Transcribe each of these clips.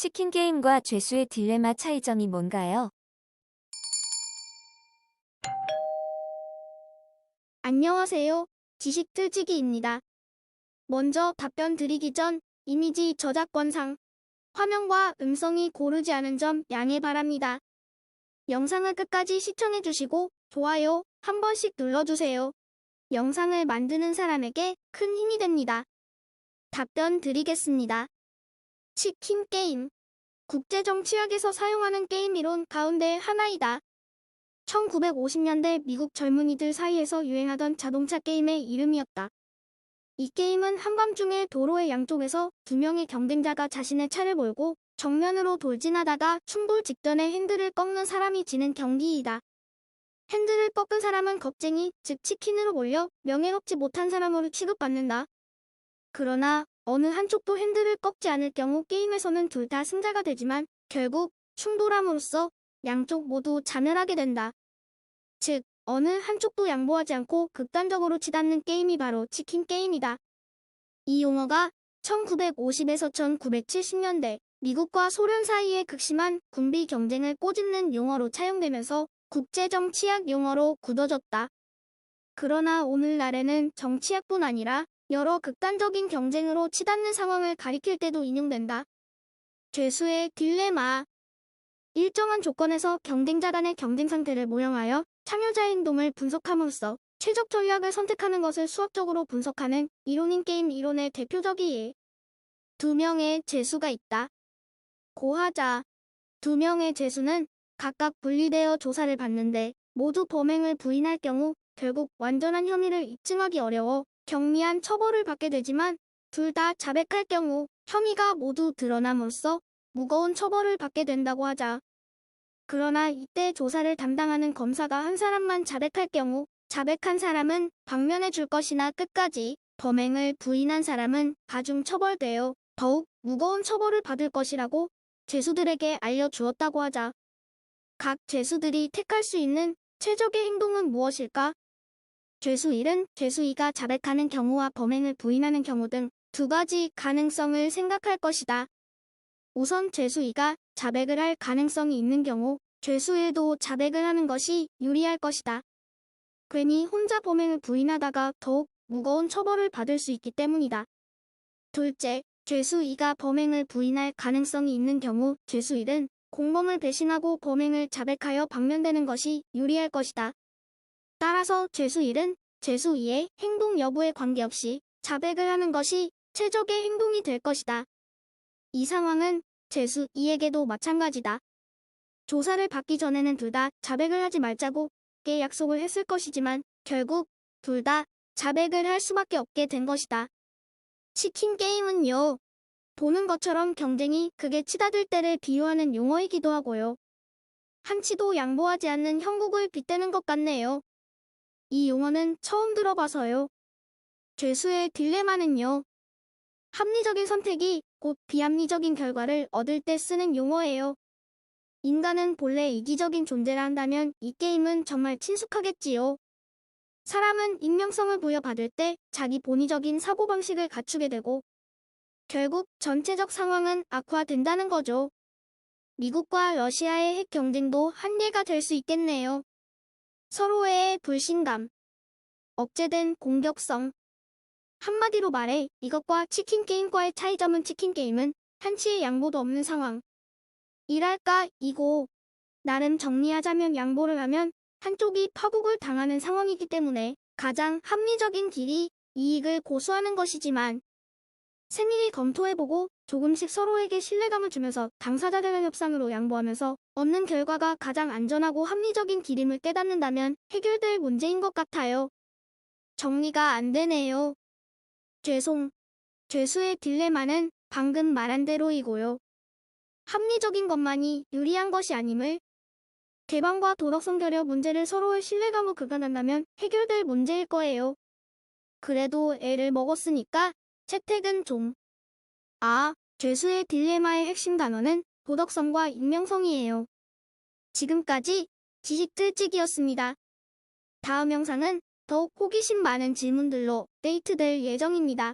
치킨 게임과 죄수의 딜레마 차이점이 뭔가요? 안녕하세요. 지식틀치기입니다. 먼저 답변 드리기 전 이미지 저작권상 화면과 음성이 고르지 않은 점 양해 바랍니다. 영상을 끝까지 시청해주시고 좋아요 한 번씩 눌러주세요. 영상을 만드는 사람에게 큰 힘이 됩니다. 답변 드리겠습니다. 치킨 게임. 국제정치학에서 사용하는 게임 이론 가운데 하나이다. 1950년대 미국 젊은이들 사이에서 유행하던 자동차 게임의 이름이었다. 이 게임은 한밤중에 도로의 양쪽에서 두 명의 경쟁자가 자신의 차를 몰고 정면으로 돌진하다가 충돌 직전에 핸들을 꺾는 사람이 지는 경기이다. 핸들을 꺾은 사람은 겁쟁이, 즉 치킨으로 몰려 명예롭지 못한 사람으로 취급받는다. 그러나 어느 한쪽도 핸들을 꺾지 않을 경우 게임에서는 둘 다 승자가 되지만 결국 충돌함으로써 양쪽 모두 자멸하게 된다. 즉, 어느 한쪽도 양보하지 않고 극단적으로 치닫는 게임이 바로 치킨 게임이다. 이 용어가 1950에서 1970년대 미국과 소련 사이의 극심한 군비 경쟁을 꼬집는 용어로 차용되면서 국제정치학 용어로 굳어졌다. 그러나 오늘날에는 정치학뿐 아니라 여러 극단적인 경쟁으로 치닫는 상황을 가리킬 때도 인용된다. 죄수의 딜레마. 일정한 조건에서 경쟁자 간의 경쟁 상태를 모형하여 참여자의 행동을 분석함으로써 최적 전략을 선택하는 것을 수학적으로 분석하는 이론인 게임 이론의 대표적이에 두 명의 죄수가 있다. 고하자. 두 명의 죄수는 각각 분리되어 조사를 받는데 모두 범행을 부인할 경우 결국 완전한 혐의를 입증하기 어려워 경미한 처벌을 받게 되지만 둘 다 자백할 경우 혐의가 모두 드러남으로써 무거운 처벌을 받게 된다고 하자. 그러나 이때 조사를 담당하는 검사가 한 사람만 자백할 경우 자백한 사람은 방면해 줄 것이나 끝까지 범행을 부인한 사람은 가중 처벌되어 더욱 무거운 처벌을 받을 것이라고 죄수들에게 알려주었다고 하자. 각 죄수들이 택할 수 있는 최적의 행동은 무엇일까? 죄수 1은 죄수 2가 자백하는 경우와 범행을 부인하는 경우 등 두 가지 가능성을 생각할 것이다. 우선 죄수 2가 자백을 할 가능성이 있는 경우 죄수 1도 자백을 하는 것이 유리할 것이다. 괜히 혼자 범행을 부인하다가 더욱 무거운 처벌을 받을 수 있기 때문이다. 둘째, 죄수 2가 범행을 부인할 가능성이 있는 경우 죄수 1은 공범을 배신하고 범행을 자백하여 방면되는 것이 유리할 것이다. 따라서 죄수 1은 죄수 2의 행동 여부에 관계없이 자백을 하는 것이 최적의 행동이 될 것이다. 이 상황은 죄수 2에게도 마찬가지다. 조사를 받기 전에는 둘 다 자백을 하지 말자고 약속을 했을 것이지만 결국 둘 다 자백을 할 수밖에 없게 된 것이다. 치킨 게임은요, 보는 것처럼 경쟁이 극에 치닫을 때를 비유하는 용어이기도 하고요. 한치도 양보하지 않는 형국을 빗대는 것 같네요. 이 용어는 처음 들어봐서요. 죄수의 딜레마는요, 합리적인 선택이 곧 비합리적인 결과를 얻을 때 쓰는 용어예요. 인간은 본래 이기적인 존재라 한다면 이 게임은 정말 친숙하겠지요. 사람은 익명성을 부여받을 때 자기 본의적인 사고방식을 갖추게 되고 결국 전체적 상황은 악화된다는 거죠. 미국과 러시아의 핵 경쟁도 한 예가 될 수 있겠네요. 서로의 불신감, 억제된 공격성. 한마디로 말해 이것과 치킨 게임과의 차이점은 치킨 게임은 한치의 양보도 없는 상황. 이랄까 이고 나름 정리하자면 양보를 하면 한쪽이 파국을 당하는 상황이기 때문에 가장 합리적인 길이 이익을 고수하는 것이지만 세밀히 검토해보고 조금씩 서로에게 신뢰감을 주면서 당사자들 간 협상으로 양보하면서 얻는 결과가 가장 안전하고 합리적인 길임을 깨닫는다면 해결될 문제인 것 같아요. 정리가 안 되네요. 죄수의 딜레마는 방금 말한 대로이고요. 합리적인 것만이 유리한 것이 아님을 개방과 도덕성 결여 문제를 서로의 신뢰감으로 그간한다면 해결될 문제일 거예요. 그래도 애를 먹었으니까 채택은 좀. 죄수의 딜레마의 핵심 단어는 도덕성과 익명성이에요. 지금까지 지식틀찍이었습니다. 다음 영상은 더욱 호기심 많은 질문들로 업데이트될 예정입니다.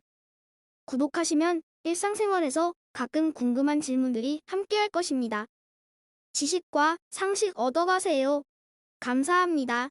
구독하시면 일상생활에서 가끔 궁금한 질문들이 함께할 것입니다. 지식과 상식 얻어가세요. 감사합니다.